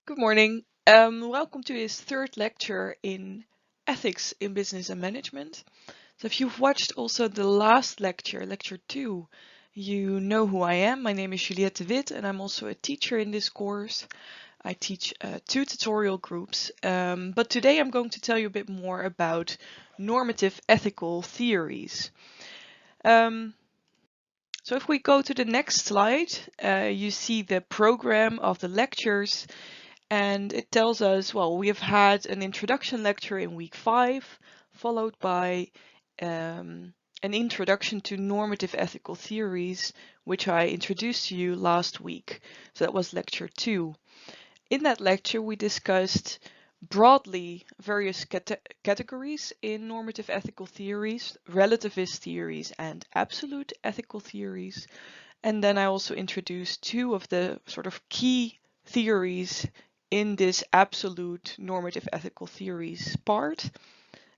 Good morning. Welcome to this third lecture in Ethics in Business and Management. So if you've watched also the last lecture, lecture 2, you know who I am. My name is Juliette de Wit and I'm also a teacher in this course. I teach 2 tutorial groups, but today I'm going to tell you a bit more about normative ethical theories. So if we go to the next slide, you see the program of the lectures. And it tells us, well, we have had an introduction lecture in week 5, followed by an introduction to normative ethical theories, which I introduced to you last week. So that was lecture 2. In that lecture, we discussed broadly various categories in normative ethical theories, relativist theories and absolute ethical theories. And then I also introduced 2 of the sort of key theories in this absolute normative ethical theories part,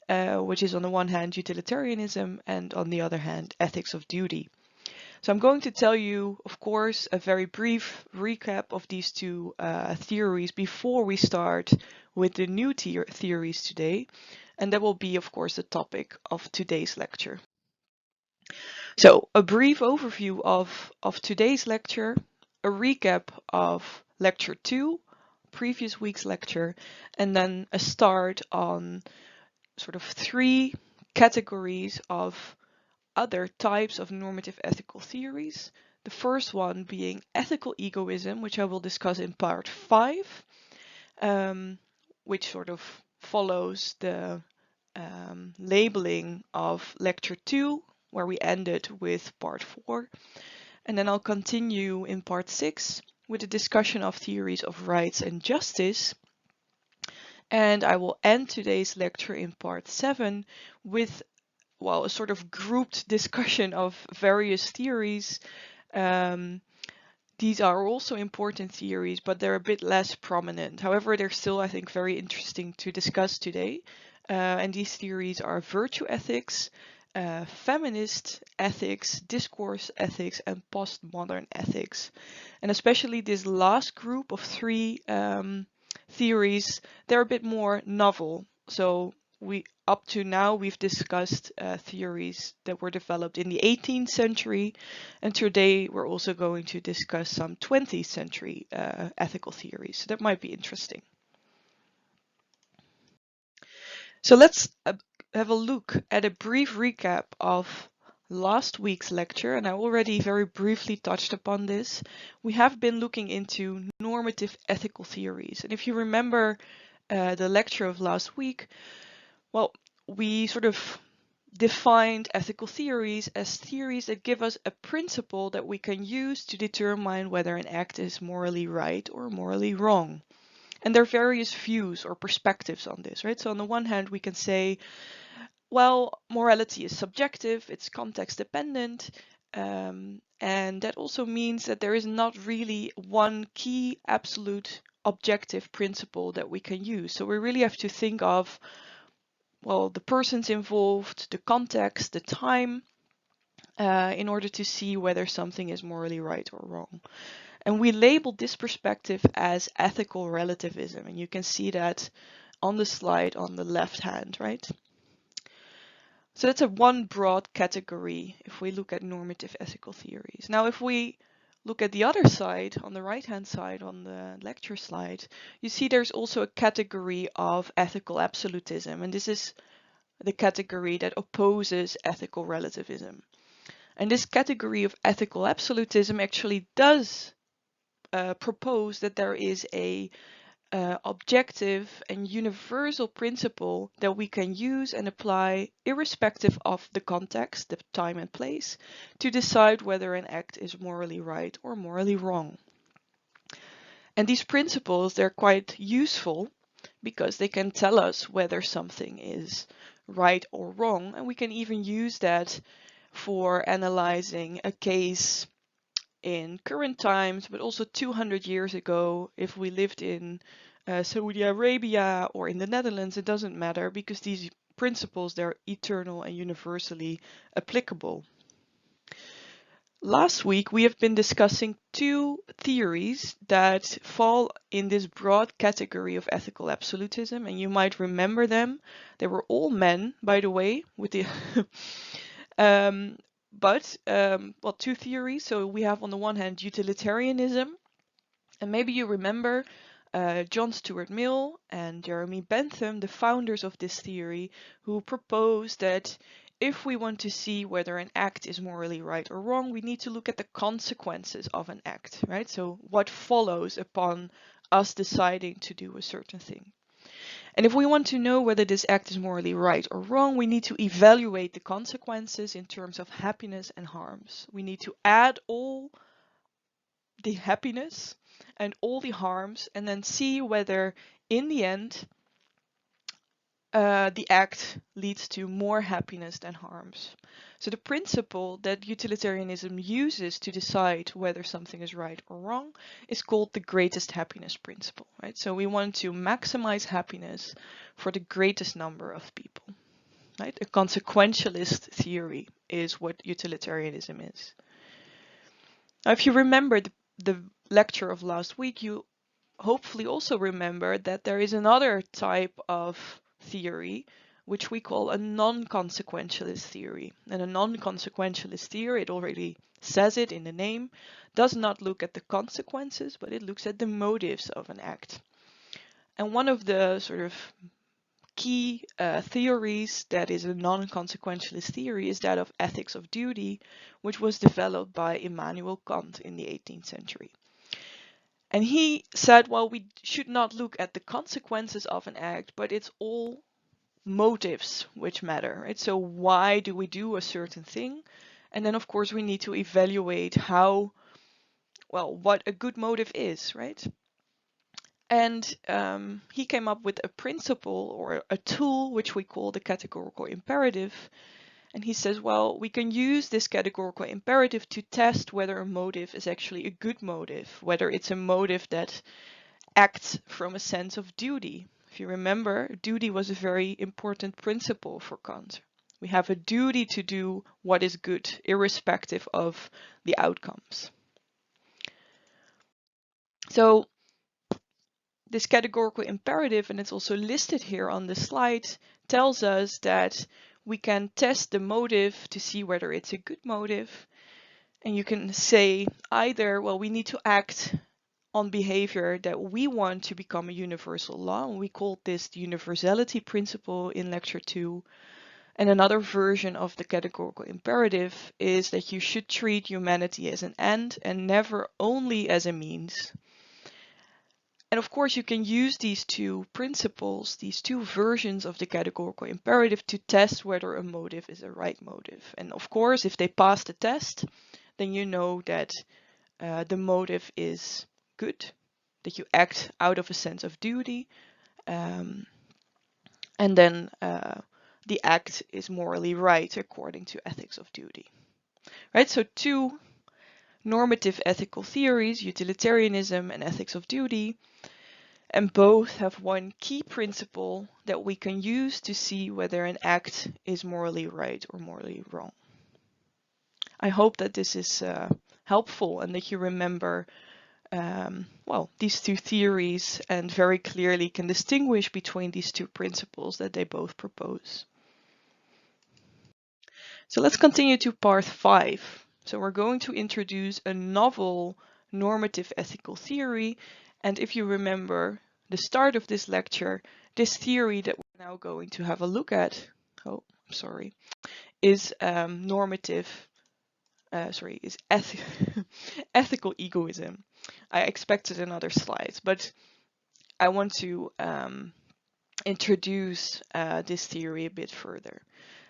which is on the one hand utilitarianism and on the other hand ethics of duty. So I'm going to tell you, of course, a very brief recap of these 2 theories before we start with the new theories today. And that will be, of course, the topic of today's lecture. So a brief overview of today's lecture, a recap of lecture 2, previous week's lecture, and then a start on sort of 3 categories of other types of normative ethical theories. The first one being ethical egoism, which I will discuss in part 5, which sort of follows the labeling of lecture 2, where we ended with part 4. And then I'll continue in part 6 with a discussion of theories of rights and justice. And I will end today's lecture in part 7 with, well, a sort of grouped discussion of various theories. These are also important theories, but they're a bit less prominent. However, they're still, I think, very interesting to discuss today. And these theories are virtue ethics, feminist ethics, discourse ethics, and postmodern ethics. And especially this last group of 3 theories, they're a bit more novel. So up to now we've discussed theories that were developed in the 18th century, and today we're also going to discuss some 20th century ethical theories. So that might be interesting. So let's have a look at a brief recap of last week's lecture, and I already very briefly touched upon this. We have been looking into normative ethical theories, and if you remember the lecture of last week, well, we sort of defined ethical theories as theories that give us a principle that we can use to determine whether an act is morally right or morally wrong. And there are various views or perspectives on this, right? So on the one hand, we can say, well, morality is subjective, it's context dependent, and that also means that there is not really one key absolute objective principle that we can use. So we really have to think of, well, the persons involved, the context, the time, in order to see whether something is morally right or wrong. And we label this perspective as ethical relativism, and you can see that on the slide on the left hand, right? So that's a one broad category if we look at normative ethical theories. Now, if we look at the other side, on the right-hand side on the lecture slide, you see there's also a category of ethical absolutism, and this is the category that opposes ethical relativism. And this category of ethical absolutism actually does propose that there is a objective and universal principle that we can use and apply irrespective of the context, the time and place, to decide whether an act is morally right or morally wrong. And these principles, they're quite useful because they can tell us whether something is right or wrong, and we can even use that for analyzing a case in current times, but also 200 years ago. If we lived in Saudi Arabia or in the Netherlands, it doesn't matter because these principles, they're eternal and universally applicable. Last week, we have been discussing two theories that fall in this broad category of ethical absolutism, and you might remember them. They were all men, by the way, with the um, well, two theories. So we have on the one hand utilitarianism, and maybe you remember John Stuart Mill and Jeremy Bentham, the founders of this theory, who proposed that if we want to see whether an act is morally right or wrong, we need to look at the consequences of an act, right? So what follows upon us deciding to do a certain thing. And if we want to know whether this act is morally right or wrong, we need to evaluate the consequences in terms of happiness and harms. We need to add all the happiness and all the harms and then see whether in the end the act leads to more happiness than harms. So the principle that utilitarianism uses to decide whether something is right or wrong is called the greatest happiness principle, right? So we want to maximize happiness for the greatest number of people, right? A consequentialist theory is what utilitarianism is. Now, if you remember the lecture of last week, you hopefully also remember that there is another type of theory which we call a non-consequentialist theory. And a non-consequentialist theory, it already says it in the name, does not look at the consequences, but it looks at the motives of an act. And one of the sort of key theories that is a non-consequentialist theory is that of ethics of duty, which was developed by Immanuel Kant in the 18th century. And he said, well, we should not look at the consequences of an act, but it's all motives which matter, right? So why do we do a certain thing? And then, of course, we need to evaluate how, well, what a good motive is, right? And he came up with a principle or a tool which we call the categorical imperative. And he says, well, we can use this categorical imperative to test whether a motive is actually a good motive, whether it's a motive that acts from a sense of duty. If you remember, duty was a very important principle for Kant. We have a duty to do what is good, irrespective of the outcomes. So this categorical imperative, and it's also listed here on the slide, tells us that we can test the motive to see whether it's a good motive. And you can say either, well, we need to act on behavior that we want to become a universal law. And we called this the universality principle in lecture 2. And another version of the categorical imperative is that you should treat humanity as an end and never only as a means. And of course, you can use these two principles, these two versions of the categorical imperative to test whether a motive is a right motive. And of course, if they pass the test, then you know that the motive is good, that you act out of a sense of duty, and then the act is morally right according to ethics of duty. Right? So two normative ethical theories, utilitarianism and ethics of duty, and both have one key principle that we can use to see whether an act is morally right or morally wrong. I hope that this is helpful and that you remember well, these two theories and very clearly can distinguish between these two principles that they both propose. So let's continue to part 5. So we're going to introduce a novel normative ethical theory. And if you remember the start of this lecture, this theory that we're now going to have a look at, is ethical egoism. I expected another slide, but I want to introduce this theory a bit further.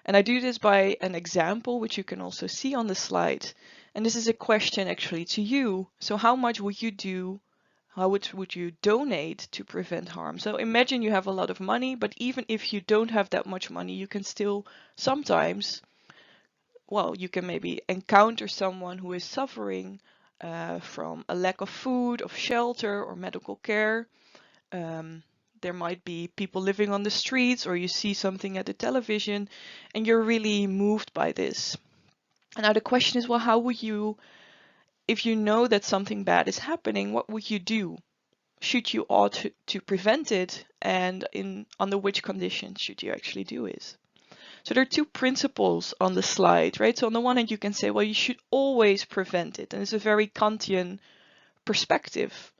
And I do this by an example, which you can also see on the slide. And this is a question actually to you. So how much would you do? How would you donate to prevent harm? So imagine you have a lot of money, but even if you don't have that much money, you can still sometimes, well, you can maybe encounter someone who is suffering from a lack of food, of shelter, or medical care. There might be people living on the streets, or you see something at the television and you're really moved by this. And now the question is, well, how would you, if you know that something bad is happening, what would you do? Should you ought to prevent it, and under which conditions should you actually do it? So there are two principles on the slide, right? So on the one hand, you can say, well, you should always prevent it. And it's a very Kantian perspective.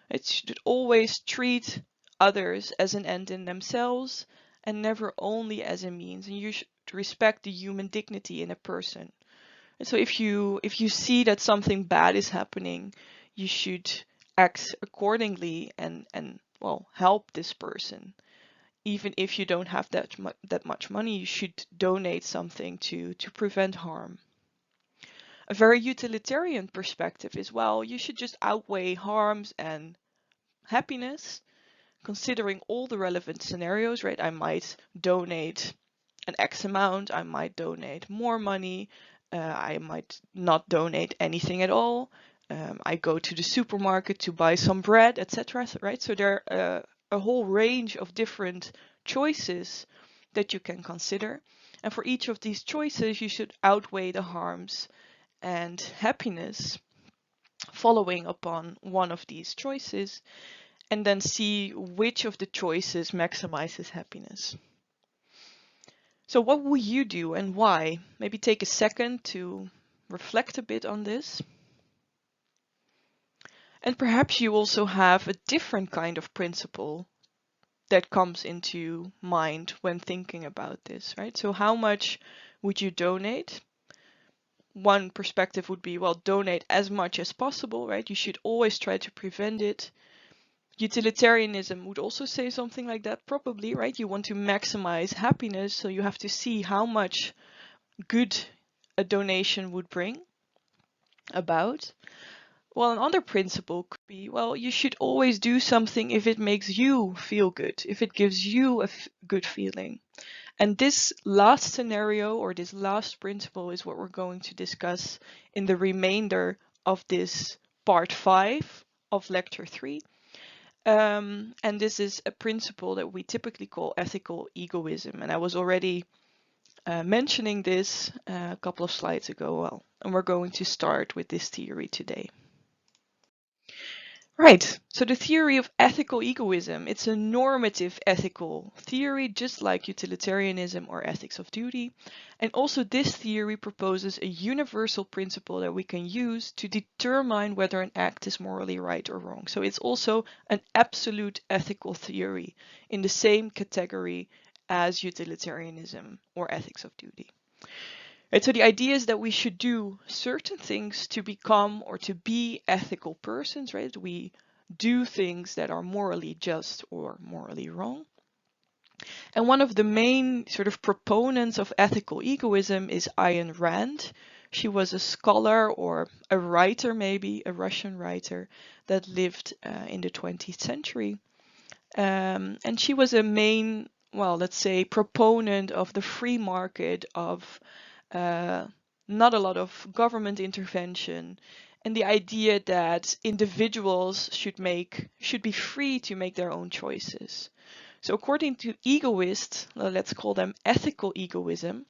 It should always treat others as an end in themselves and never only as a means. And you should respect the human dignity in a person. And so if you see that something bad is happening, you should act accordingly and well, help this person. Even if you don't have that much money, you should donate something to prevent harm. A very utilitarian perspective is, well, you should just outweigh harms and happiness, considering all the relevant scenarios, right? I might donate an X amount, I might donate more money, I might not donate anything at all. I go to the supermarket to buy some bread, etc. Right? So there are a whole range of different choices that you can consider. And for each of these choices, you should outweigh the harms and happiness following upon one of these choices, and then see which of the choices maximizes happiness. So what will you do and why? Maybe take a second to reflect a bit on this. And perhaps you also have a different kind of principle that comes into mind when thinking about this, right? So how much would you donate? One perspective would be, well, donate as much as possible, right? You should always try to prevent it. Utilitarianism would also say something like that, probably, right? You want to maximize happiness, so you have to see how much good a donation would bring about. Well, another principle could be, well, you should always do something if it makes you feel good, if it gives you a good feeling. And this last scenario, or this last principle, is what we're going to discuss in the remainder of this part 5 of lecture 3. And this is a principle that we typically call ethical egoism. And I was already mentioning this a couple of slides ago. Well, and we're going to start with this theory today. Right, so the theory of ethical egoism, it's a normative ethical theory, just like utilitarianism or ethics of duty. And also this theory proposes a universal principle that we can use to determine whether an act is morally right or wrong. So it's also an absolute ethical theory in the same category as utilitarianism or ethics of duty. Right, so the idea is that we should do certain things to become or to be ethical persons, right? We do things that are morally just or morally wrong. And one of the main sort of proponents of ethical egoism is Ayn Rand. She was a scholar or a writer, maybe a Russian writer that lived in the 20th century. And she was a main, well, let's say, proponent of the free market, of not a lot of government intervention, and the idea that individuals should be free to make their own choices. So according to egoists, let's call them ethical egoism,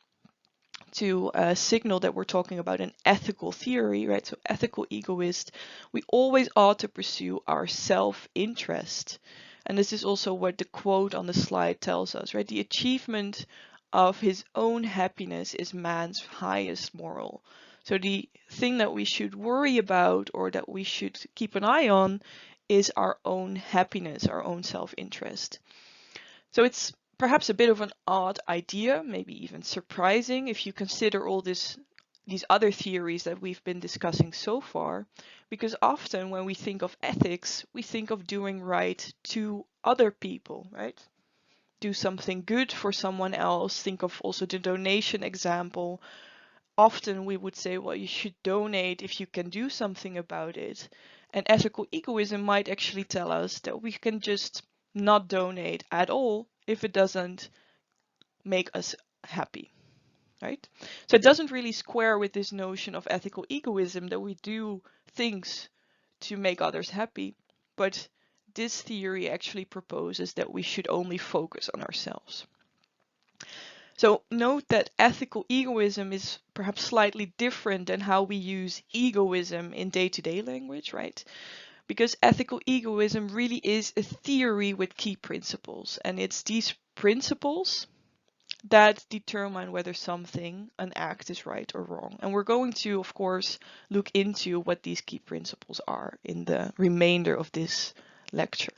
to signal that we're talking about an ethical theory, right? So ethical egoist, we always ought to pursue our self-interest. And this is also what the quote on the slide tells us, right? The achievement of his own happiness is man's highest moral. So the thing that we should worry about, or that we should keep an eye on, is our own happiness, our own self-interest. So it's perhaps a bit of an odd idea, maybe even surprising, if you consider all these other theories that we've been discussing so far, because often when we think of ethics, we think of doing right to other people, right? Do something good for someone else. Think of also the donation example. Often we would say, well, you should donate if you can do something about it. And ethical egoism might actually tell us that we can just not donate at all if it doesn't make us happy, right? So it doesn't really square with this notion of ethical egoism, that we do things to make others happy, but this theory actually proposes that we should only focus on ourselves. So note that ethical egoism is perhaps slightly different than how we use egoism in day-to-day language, right? Because ethical egoism really is a theory with key principles, and it's these principles that determine whether something, an act, is right or wrong. And we're going to, of course, look into what these key principles are in the remainder of this lecture.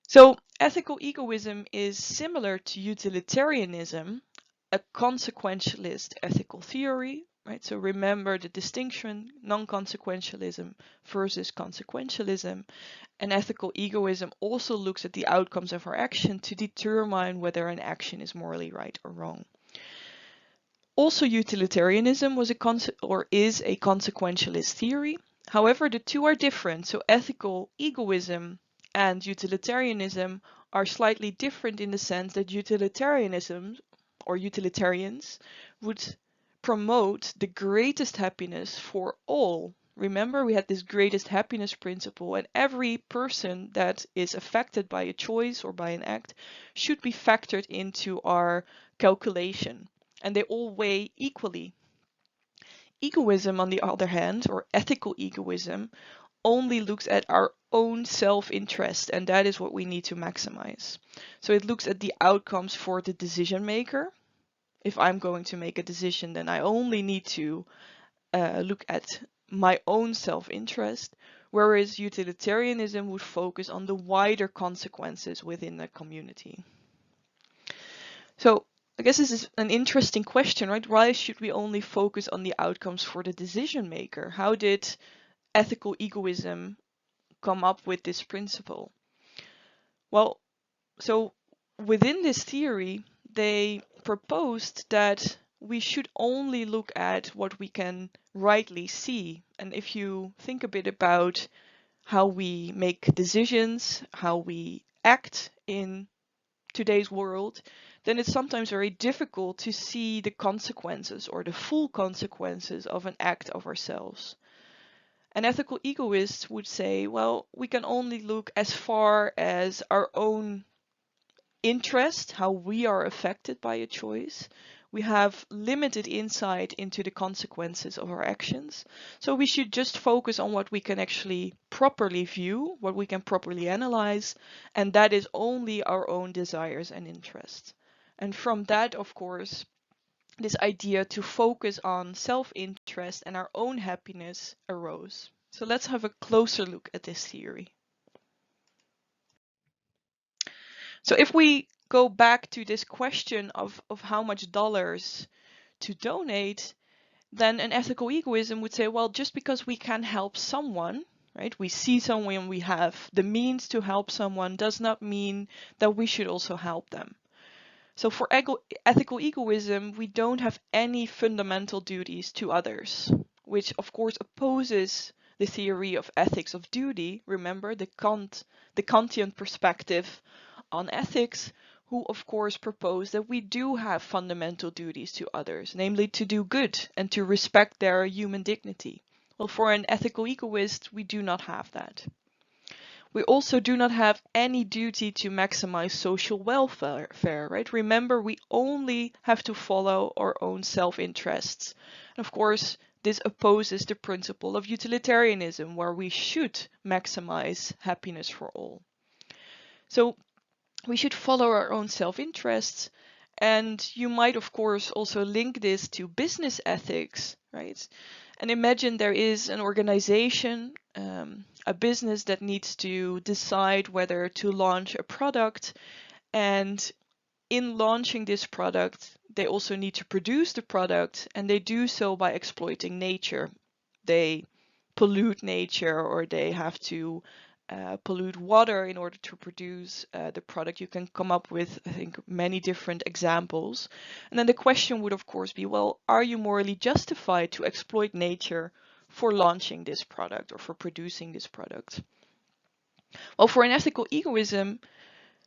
So ethical egoism is similar to utilitarianism, a consequentialist ethical theory, right? So remember the distinction, non-consequentialism versus consequentialism. And ethical egoism also looks at the outcomes of our action to determine whether an action is morally right or wrong. Also, utilitarianism was is a consequentialist theory. However, the two are different. So ethical egoism and utilitarianism are slightly different in the sense that utilitarianism or utilitarians would promote the greatest happiness for all. Remember, we had this greatest happiness principle, and every person that is affected by a choice or by an act should be factored into our calculation, and they all weigh equally. Egoism, on the other hand, or ethical egoism, only looks at our own self-interest, and that is what we need to maximize. So it looks at the outcomes for the decision maker. If I'm going to make a decision, then I only need to look at my own self-interest, whereas utilitarianism would focus on the wider consequences within the community. So I guess this is an interesting question, right? Why should we only focus on the outcomes for the decision maker? How did ethical egoism come up with this principle? Well, so within this theory, they proposed that we should only look at what we can rightly see. And if you think a bit about how we make decisions, how we act in today's world, then it's sometimes very difficult to see the consequences or the full consequences of an act of ourselves. An ethical egoist would say, well, we can only look as far as our own interest, how we are affected by a choice. We have limited insight into the consequences of our actions. So we should just focus on what we can actually properly view, what we can properly analyze, and that is only our own desires and interests. And from that, of course, this idea to focus on self-interest and our own happiness arose. So let's have a closer look at this theory. So if we go back to this question of how much dollars to donate, then an ethical egoism would say, well, just because we can help someone, right? We see someone, we have the means to help someone, does not mean that we should also help them. So for ethical egoism, we don't have any fundamental duties to others, which of course opposes the theory of ethics of duty. Remember the Kantian perspective on ethics, who of course propose that we do have fundamental duties to others, namely to do good and to respect their human dignity. Well, for an ethical egoist, we do not have that. We also do not have any duty to maximize social welfare, right? Remember, we only have to follow our own self-interests. And of course, this opposes the principle of utilitarianism, where we should maximize happiness for all. So we should follow our own self-interests. And you might, of course, also link this to business ethics, right? And imagine there is an organization, a business that needs to decide whether to launch a product. And in launching this product, they also need to produce the product, and they do so by exploiting nature. They pollute nature, or they have to pollute water in order to produce the product. You can come up with, I think, many different examples. And then the question would, of course, be, well, are you morally justified to exploit nature for launching this product or for producing this product? Well, for an ethical egoism,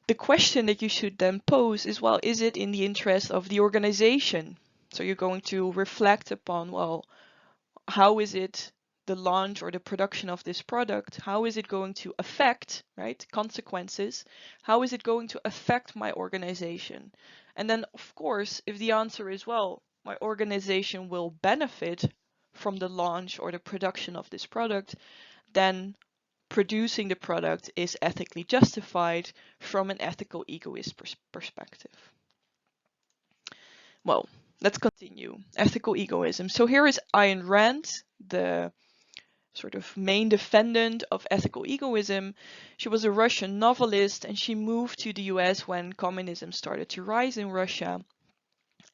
the question that you should then pose is, well, is it in the interest of the organization? So you're going to reflect upon, well, how is it the launch or the production of this product, how is it going to affect, right, consequences? How is it going to affect my organization? And then, of course, if the answer is, well, my organization will benefit from the launch or the production of this product, then producing the product is ethically justified from an ethical egoist perspective. Well, let's continue. Ethical egoism. So here is Ayn Rand, the sort of main defendant of ethical egoism. She was a Russian novelist, and she moved to the US when communism started to rise in Russia.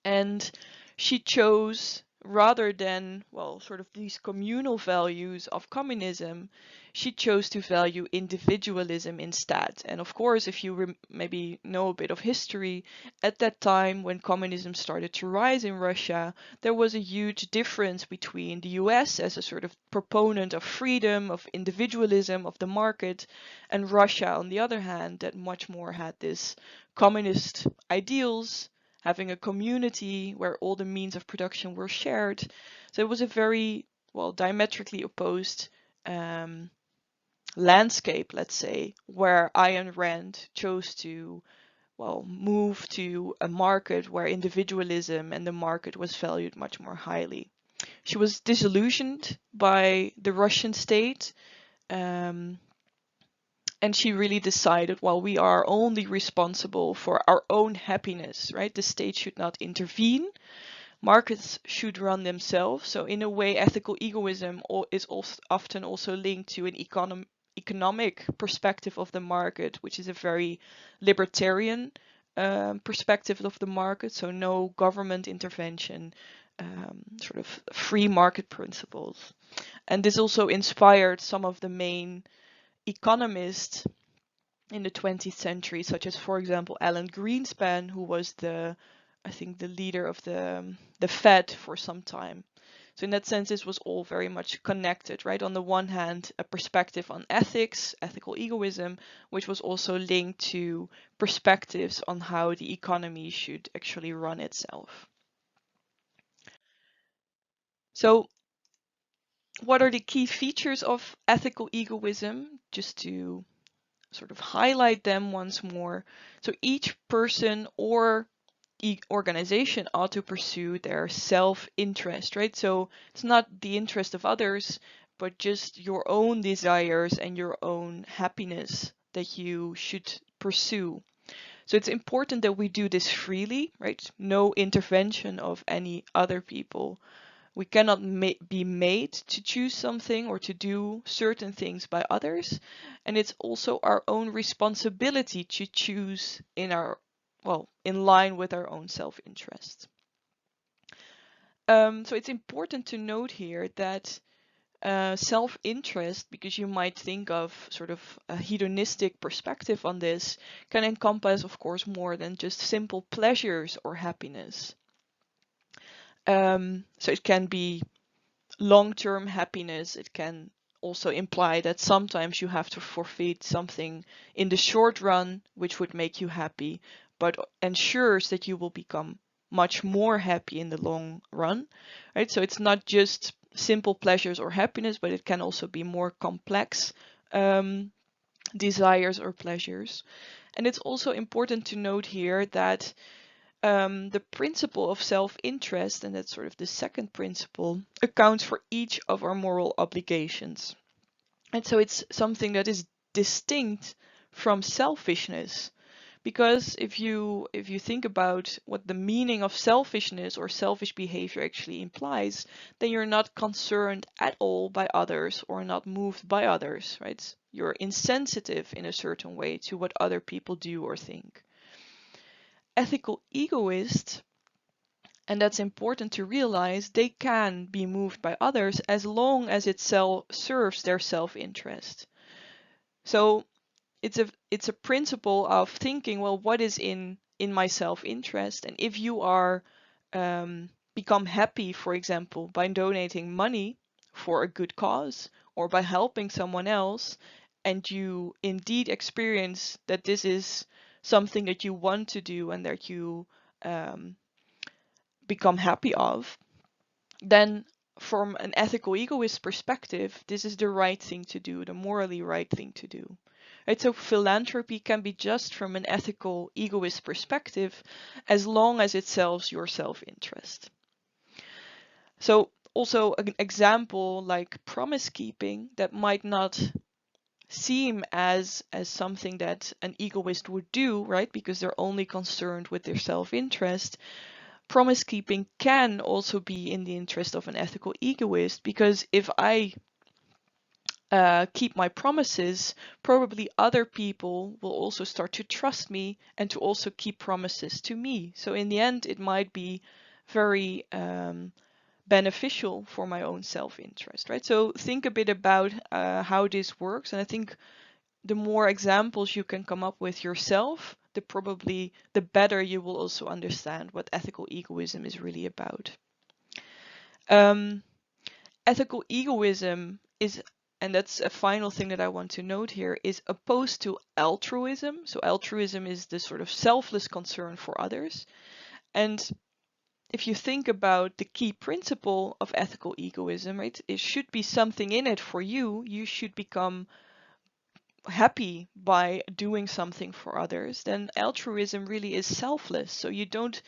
And she chose, rather than, well, sort of these communal values of communism, she chose to value individualism instead. And of course, if you maybe know a bit of history, at that time when communism started to rise in Russia, there was a huge difference between the US as a sort of proponent of freedom, of individualism, of the market, and Russia, on the other hand, that much more had this communist ideals, having a community where all the means of production were shared. So it was a very, well, diametrically opposed landscape, let's say, where Ayn Rand chose to, well, move to a market where individualism and the market was valued much more highly. She was disillusioned by the Russian state, and she really decided, well, we are only responsible for our own happiness, right? The state should not intervene. Markets should run themselves. So in a way, ethical egoism is often also linked to an economic perspective of the market, which is a very libertarian perspective of the market. So no government intervention, sort of free market principles. And this also inspired some of the main economists in the 20th century, such as, for example, Alan Greenspan, who was I think, the leader of the Fed for some time. So in that sense, this was all very much connected, right? On the one hand, a perspective on ethics, ethical egoism, which was also linked to perspectives on how the economy should actually run itself. So what are the key features of ethical egoism? Just to sort of highlight them once more. So each person or organization ought to pursue their self-interest, right? So it's not the interest of others, but just your own desires and your own happiness that you should pursue. So it's important that we do this freely, right? No intervention of any other people. We cannot be made to choose something or to do certain things by others. And it's also our own responsibility to choose in line with our own self-interest. So it's important to note here that self-interest, because you might think of sort of a hedonistic perspective on this, can encompass, of course, more than just simple pleasures or happiness. So it can be long-term happiness. It can also imply that sometimes you have to forfeit something in the short run, which would make you happy, but ensures that you will become much more happy in the long run, right? So it's not just simple pleasures or happiness, but it can also be more complex desires or pleasures. And it's also important to note here that the principle of self-interest, and that's sort of the second principle, accounts for each of our moral obligations. And so it's something that is distinct from selfishness. Because if you think about what the meaning of selfishness or selfish behavior actually implies, then you're not concerned at all by others or not moved by others, right? You're insensitive in a certain way to what other people do or think. Ethical egoists, and that's important to realize, they can be moved by others as long as it serves their self-interest. So it's a principle of thinking, well, what is in my self-interest? And if you are become happy, for example, by donating money for a good cause or by helping someone else, and you indeed experience that this is something that you want to do and that you become happy of, then from an ethical egoist perspective, this is the right thing to do, the morally right thing to do. Right? So philanthropy can be just from an ethical egoist perspective as long as it serves your self-interest. So also an example like promise keeping that might not seem as something that an egoist would do, right? Because they're only concerned with their self-interest. Promise keeping can also be in the interest of an ethical egoist, because if I keep my promises, probably other people will also start to trust me and to also keep promises to me. So in the end, it might be very beneficial for my own self-interest, right? So think a bit about how this works, and I think the more examples you can come up with yourself, the better you will also understand what ethical egoism is really about. Um, Ethical egoism is, and that's a final thing that I want to note here, is opposed to altruism. So altruism is the sort of selfless concern for others. And if you think about the key principle of ethical egoism, right, it should be something in it for you. You should become happy by doing something for others. Then altruism really is selfless. So you don't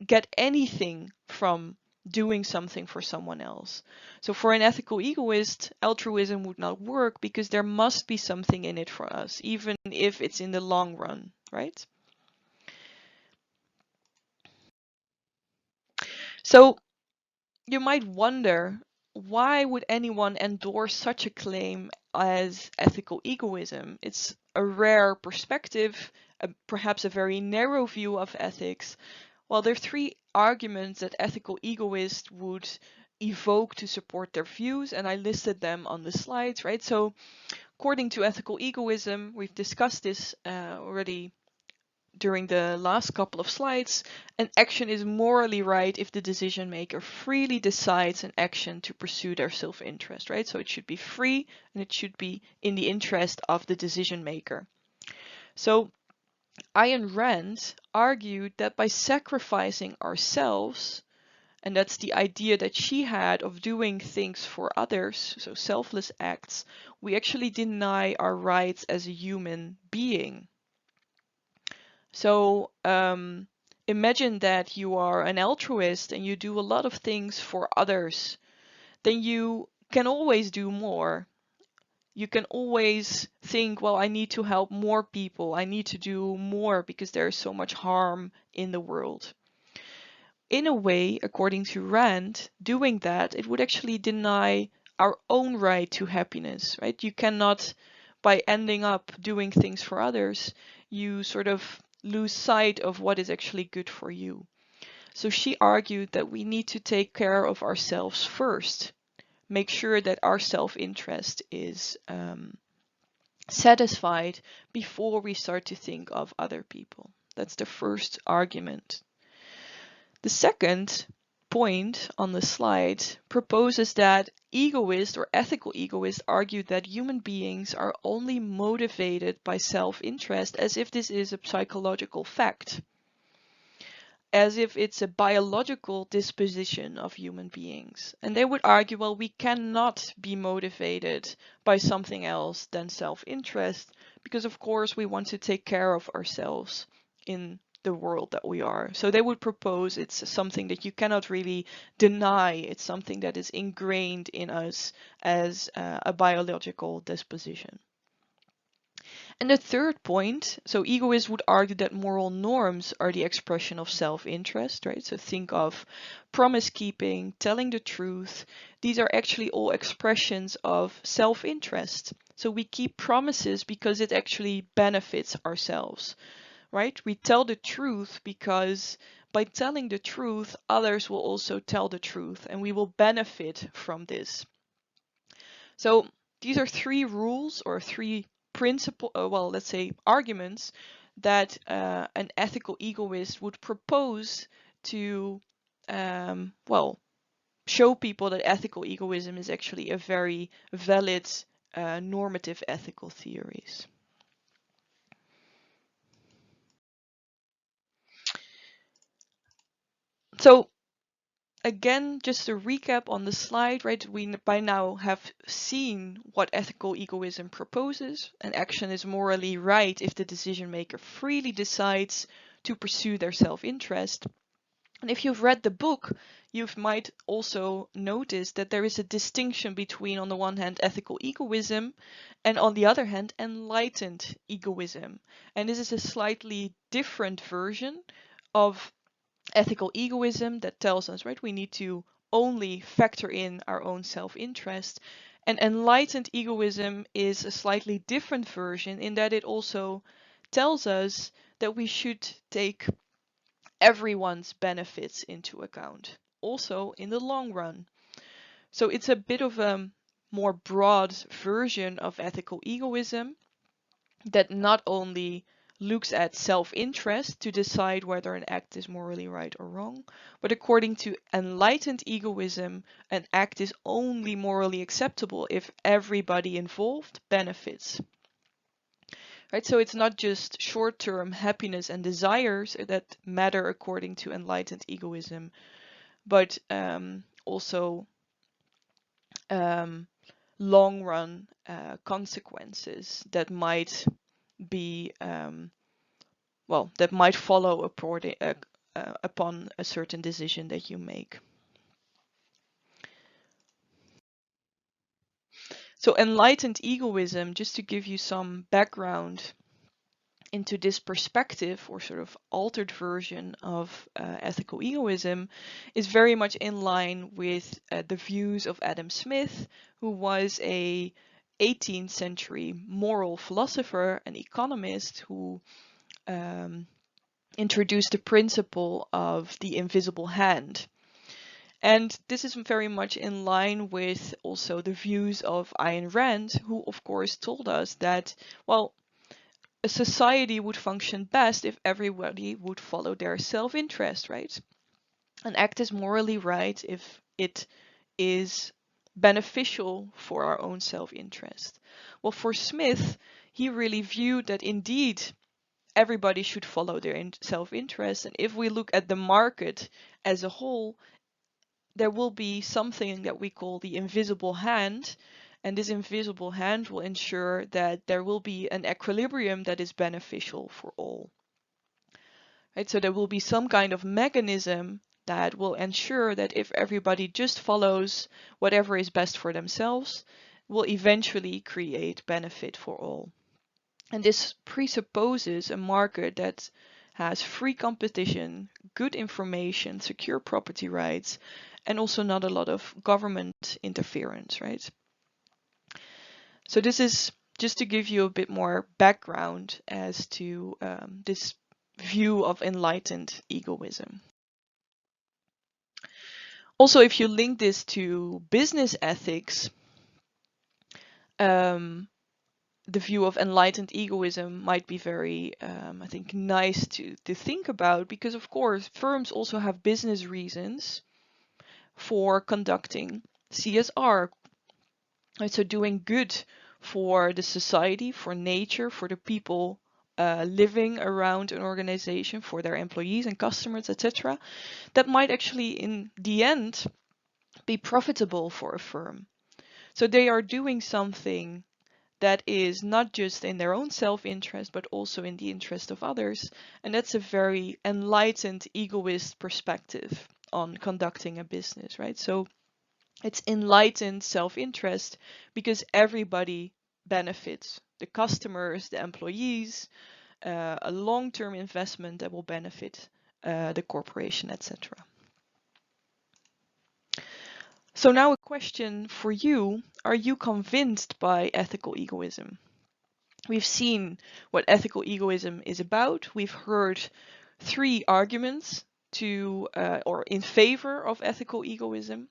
get anything from doing something for someone else. So for an ethical egoist, altruism would not work because there must be something in it for us, even if it's in the long run, right? So you might wonder, why would anyone endorse such a claim as ethical egoism? It's a rare perspective, perhaps a very narrow view of ethics. Well, there are three arguments that ethical egoists would evoke to support their views, and I listed them on the slides, right? So, according to ethical egoism, we've discussed this already during the last couple of slides, an action is morally right if the decision maker freely decides an action to pursue their self-interest, right? So it should be free and it should be in the interest of the decision maker. So Ayn Rand argued that by sacrificing ourselves, and that's the idea that she had of doing things for others, so selfless acts, we actually deny our rights as a human being. So imagine that you are an altruist and you do a lot of things for others. Then you can always do more. You can always think, well, I need to help more people. I need to do more because there is so much harm in the world. In a way, according to Rand, doing that, it would actually deny our own right to happiness, right? You cannot, by ending up doing things for others, you sort of lose sight of what is actually good for you. So she argued that we need to take care of ourselves first, make sure that our self-interest is satisfied before we start to think of other people. That's the first argument. The second point on the slide proposes that egoists or ethical egoists argue that human beings are only motivated by self-interest, as if this is a psychological fact, as if it's a biological disposition of human beings. And they would argue, well, we cannot be motivated by something else than self-interest, because of course we want to take care of ourselves in the world that we are. So they would propose it's something that you cannot really deny. It's something that is ingrained in us as a biological disposition. And the third point, so egoists would argue that moral norms are the expression of self-interest, right? So think of promise keeping, telling the truth. These are actually all expressions of self-interest. So we keep promises because it actually benefits ourselves, right? We tell the truth because by telling the truth, others will also tell the truth and we will benefit from this. So these are three rules or three principle, well, let's say arguments that an ethical egoist would propose to, well, show people that ethical egoism is actually a very valid normative ethical theories. So again, just a recap on the slide, right? We by now have seen what ethical egoism proposes. An action is morally right if the decision maker freely decides to pursue their self-interest. And if you've read the book, you might also notice that there is a distinction between, on the one hand, ethical egoism, and on the other hand, enlightened egoism. And this is a slightly different version of ethical egoism that tells us, right, we need to only factor in our own self-interest. And enlightened egoism is a slightly different version in that it also tells us that we should take everyone's benefits into account, also in the long run. So it's a bit of a more broad version of ethical egoism that not only looks at self-interest to decide whether an act is morally right or wrong, but according to enlightened egoism, an act is only morally acceptable if everybody involved benefits. Right, so it's not just short-term happiness and desires that matter according to enlightened egoism, but also long-run consequences that might be that might follow upon a certain decision that you make. So enlightened egoism, just to give you some background into this perspective or sort of altered version of ethical egoism, is very much in line with the views of Adam Smith, who was a 18th century moral philosopher and economist who introduced the principle of the invisible hand. And this is very much in line with also the views of Ayn Rand, who of course told us that, well, a society would function best if everybody would follow their self-interest, right? An act is morally right if it is beneficial for our own self-interest. Well, for Smith, he really viewed that indeed everybody should follow their self-interest. And if we look at the market as a whole, there will be something that we call the invisible hand. And this invisible hand will ensure that there will be an equilibrium that is beneficial for all. Right? So there will be some kind of mechanism that will ensure that if everybody just follows whatever is best for themselves, will eventually create benefit for all. And this presupposes a market that has free competition, good information, secure property rights, and also not a lot of government interference, right? So this is just to give you a bit more background as to this view of enlightened egoism. Also, if you link this to business ethics, the view of enlightened egoism might be very, I think, nice to think about, because of course firms also have business reasons for conducting CSR. Right? So doing good for the society, for nature, for the people living around an organization, for their employees and customers, etc. That might actually in the end be profitable for a firm. So they are doing something that is not just in their own self-interest, but also in the interest of others. And that's a very enlightened, egoist perspective on conducting a business, right? So it's enlightened self-interest because everybody benefits. The customers, the employees, a long-term investment that will benefit the corporation, etc. So now a question for you. Are you convinced by ethical egoism? We've seen what ethical egoism is about. We've heard 3 arguments to or in favor of ethical egoism.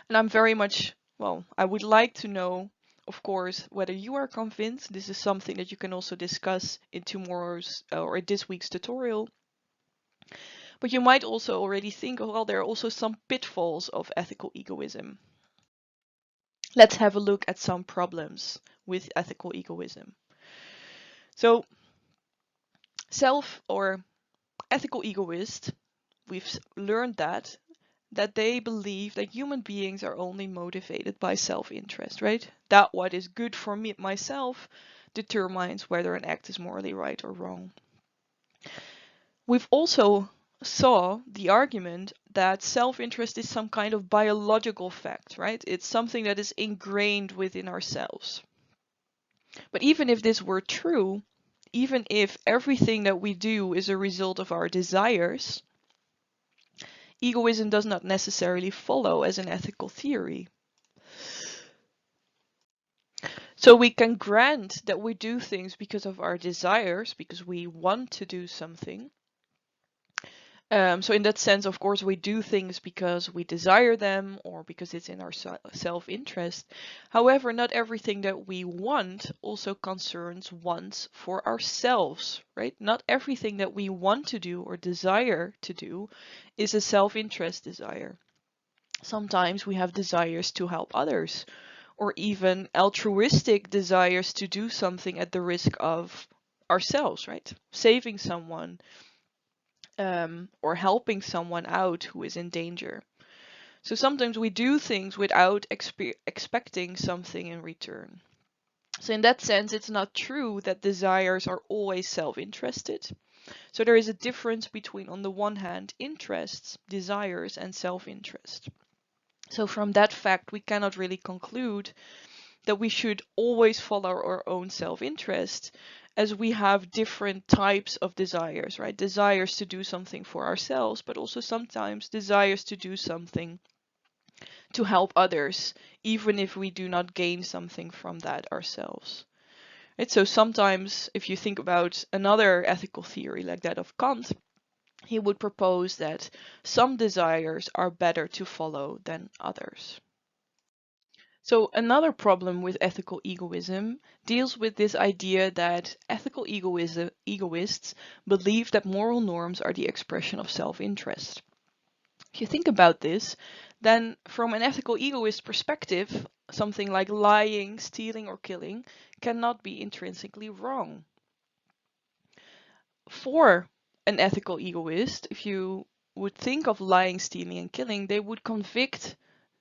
And I'm very much, well, I would like to know, of course, whether you are convinced. This is something that you can also discuss in tomorrow's or this week's tutorial. But you might also already think, oh, well, there are also some pitfalls of ethical egoism. Let's have a look at some problems with ethical egoism. So, self or ethical egoist, we've learned that that they believe that human beings are only motivated by self-interest, right? That what is good for me myself determines whether an act is morally right or wrong. We've also saw the argument that self-interest is some kind of biological fact, right? It's something that is ingrained within ourselves. But even if this were true, even if everything that we do is a result of our desires, egoism does not necessarily follow as an ethical theory. So we can grant that we do things because of our desires, because we want to do something. So in that sense, of course, we do things because we desire them or because it's in our self-interest. However, not everything that we want also concerns wants for ourselves, right? Not everything that we want to do or desire to do is a self-interest desire. Sometimes we have desires to help others, or even altruistic desires to do something at the risk of ourselves, right? Saving someone, or helping someone out who is in danger. So sometimes we do things without expecting something in return. So in that sense, it's not true that desires are always self-interested. So there is a difference between, on the one hand, interests, desires, and self-interest. So from that fact, we cannot really conclude that we should always follow our own self-interest, as we have different types of desires, right? Desires to do something for ourselves, but also sometimes desires to do something to help others, even if we do not gain something from that ourselves. Right? So sometimes, if you think about another ethical theory like that of Kant, he would propose that some desires are better to follow than others. So another problem with ethical egoism deals with this idea that ethical egoists believe that moral norms are the expression of self-interest. If you think about this, then from an ethical egoist perspective, something like lying, stealing, or killing cannot be intrinsically wrong. For an ethical egoist, if you would think of lying, stealing, and killing, they would convict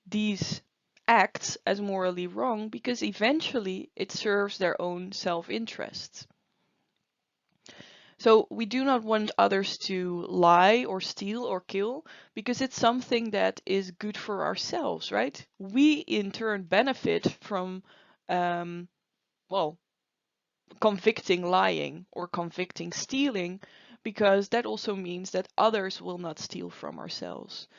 these acts as morally wrong because eventually it serves their own self-interest. So we do not want others to lie or steal or kill because it's something that is good for ourselves, right? We in turn benefit from, well, convicting lying or convicting stealing, because that also means that others will not steal from ourselves.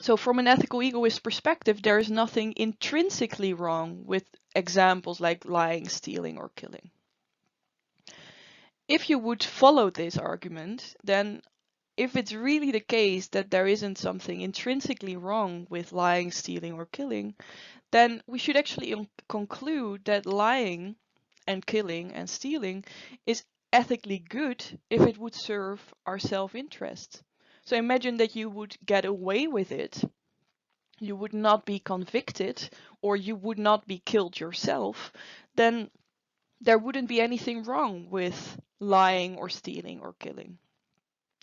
So from an ethical egoist perspective, there is nothing intrinsically wrong with examples like lying, stealing, or killing. If you would follow this argument, then if it's really the case that there isn't something intrinsically wrong with lying, stealing, or killing, then we should actually conclude that lying and killing and stealing is ethically good if it would serve our self-interest. So imagine that you would get away with it, you would not be convicted, or you would not be killed yourself, then there wouldn't be anything wrong with lying or stealing or killing.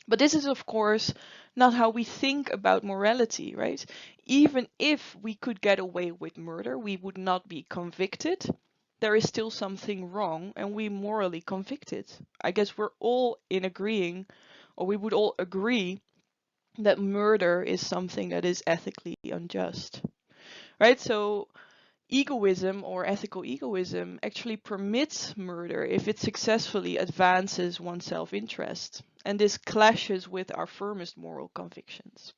But this is, of course, not how we think about morality, right? Even if we could get away with murder, we would not be convicted. There is still something wrong, and we morally convicted. I guess we're all in agreeing, or we would all agree, that murder is something that is ethically unjust, right? So egoism or ethical egoism actually permits murder if it successfully advances one's self-interest. And this clashes with our firmest moral convictions.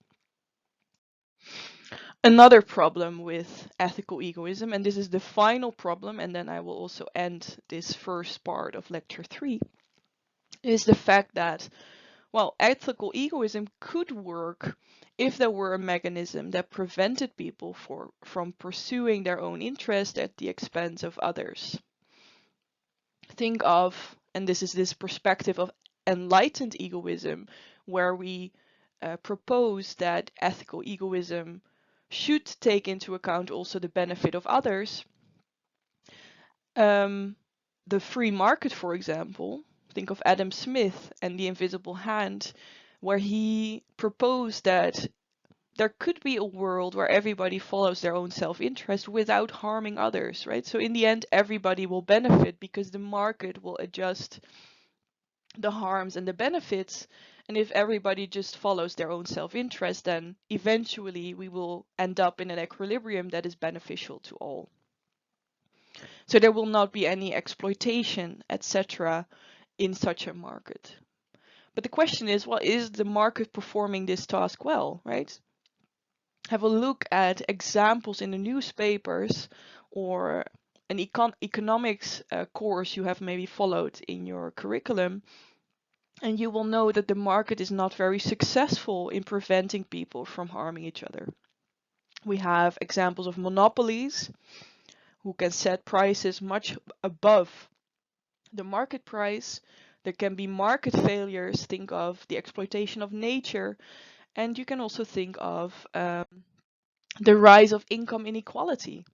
Another problem with ethical egoism, and this is the final problem, and then I will also end this first part of lecture 3, is the fact that, well, ethical egoism could work if there were a mechanism that prevented people from pursuing their own interest at the expense of others. Think of, and this is this perspective of enlightened egoism, where we propose that ethical egoism should take into account also the benefit of others. The free market, for example, think of Adam Smith and the invisible hand, where he proposed that there could be a world where everybody follows their own self-interest without harming others, right? So in the end, everybody will benefit because the market will adjust the harms and the benefits. And if everybody just follows their own self-interest, then eventually we will end up in an equilibrium that is beneficial to all. So there will not be any exploitation, etc., in such a market. But the question is, well, is the market performing this task well, right? Have a look at examples in the newspapers or an economics course you have maybe followed in your curriculum, and you will know that the market is not very successful in preventing people from harming each other. We have examples of monopolies who can set prices much above the market price. There can be market failures. Think of the exploitation of nature. And you can also think of the rise of income inequality,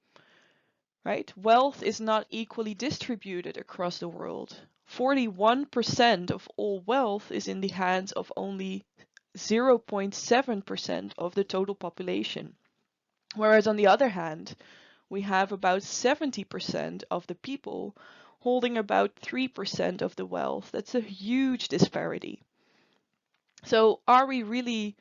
right? Wealth is not equally distributed across the world. 41% of all wealth is in the hands of only 0.7% of the total population. Whereas on the other hand, we have about 70% of the people holding about 3% of the wealth. That's a huge disparity. So are we really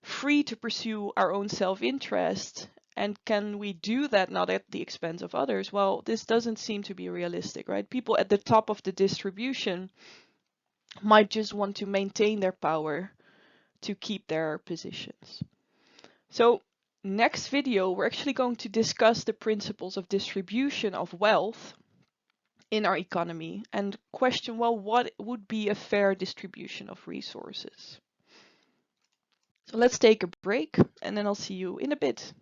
free to pursue our own self-interest? And can we do that not at the expense of others? Well, this doesn't seem to be realistic, right? People at the top of the distribution might just want to maintain their power to keep their positions. So next video, we're actually going to discuss the principles of distribution of wealth in our economy and question, well, what would be a fair distribution of resources? So let's take a break and then I'll see you in a bit.